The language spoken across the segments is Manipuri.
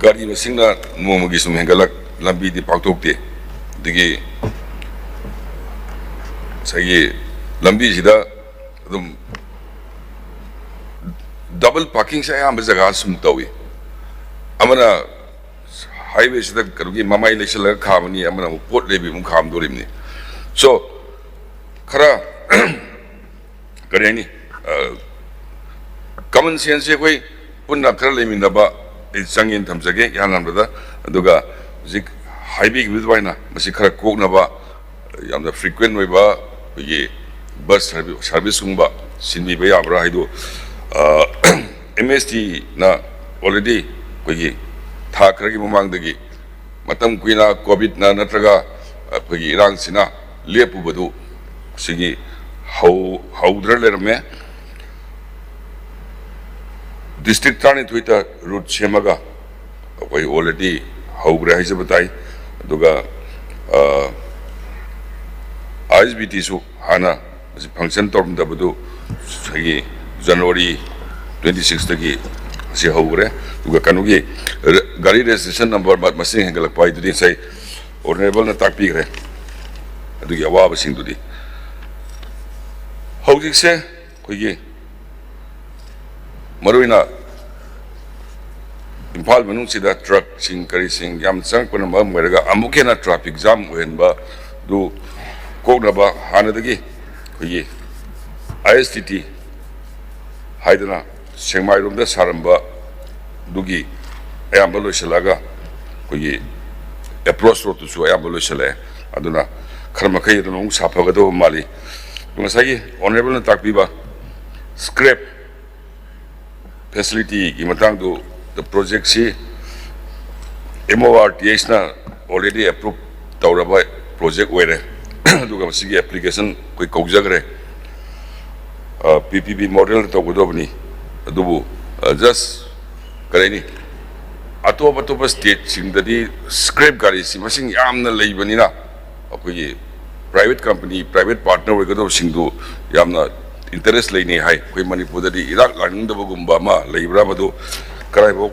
gari masingna nomagi sum hengalak lambi di paktokte digi sagi lambi sida adum double parking sa ayam jaga sum tawi amana highway sida karugi mamai leshala khamani amana port lebi mum kham dorimni so khara kareni common sense koi punna khara leminaba sangin thamjage yanamda aduga zik highway bidwaina masi khara koknaba yamda frequent oiba ye bus service gumba sinbi ba yabra haidu MST na already koi tha khara gi mamangdagi matam kuina covid na natraga koi irang sina lepu badu sigi haudra lerme district tani tuita route chemaga koi already haugra haise batai aduga ISBT su hana function torm da badu sagi January 26 tagi si haugre aduga kanugi gari registration number bat masing hengalak pai dudin sai honorable na takpi gre adugi awaba sing dudi haujik se koi maruina Impal manung sida truck sing kari sing yam sang kuna ma meraga amukena traffic jam wenba du kokna ba hanadagi koi ISTT haidana sengmai rum da saramba dugi ayam balo shalaga koi approach road su ayam balo shale aduna kharma kai dun sapaga do mali ngasai honorable na takbiba scrap facility ki matang do the project si MORTH na already approved tauraba project were duga masigi application koi kaujagre PPP model to godobni adubu just kareni atop state sing dadi scrap gari si masing yamna leibani na akoi private company private partner we godob sing du yamna interest leini hai koi manipur dadi irak laning da gumba ma leibra madu karai bo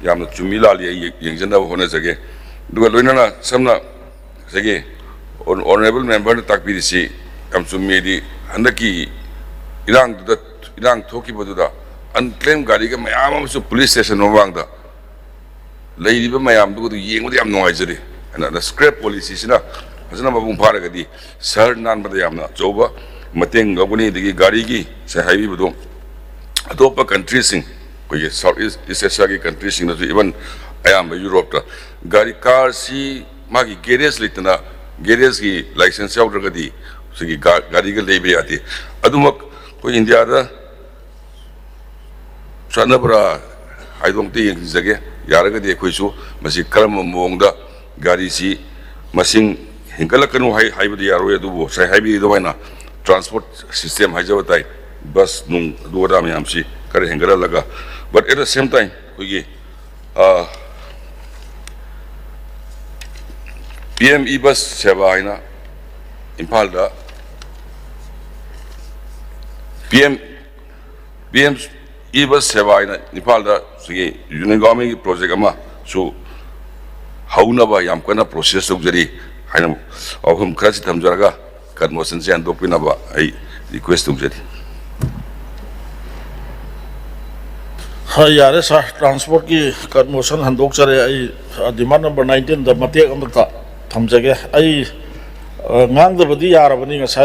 yamna chumila li yengjanda hona jage duga loinana samna jage honorable member na takpiri si am chumedi handaki irang thoki boduda unclaimed gari ga mayam su police station wang da leiriba mayam du yengu yam noi jari ana the scrap policy sina hasana babung phara gadi sir nan bada yamna joba mateng gabuni digi gari gi sa highway bodu atopa country sing koi South East Asia ki country sing na even ayam Europe ta gari car si magi garage litna garage ki license out ragadi sigi gari ga lebe ati adumak koi India da sanabra I don't think jage yaragadi koi su masi karam mongda gari si masing hingalakanu haibadi yaro adubu sai haibi do baina transport system hajawatai bus nung duada mayam si kare hengala laga but at the same time koi PM e-bus seva aina Impal da PM e-bus seva aina Impal da sigi union government project ama so hauna ba yam kana process jari haina ahum khasi thamjaraga motion se andopina ba ai request tumjari ha yare sa transport ki motion handok chare ai demand number 19 da matek amta thamjage ai ngang da badi yarabani ngasai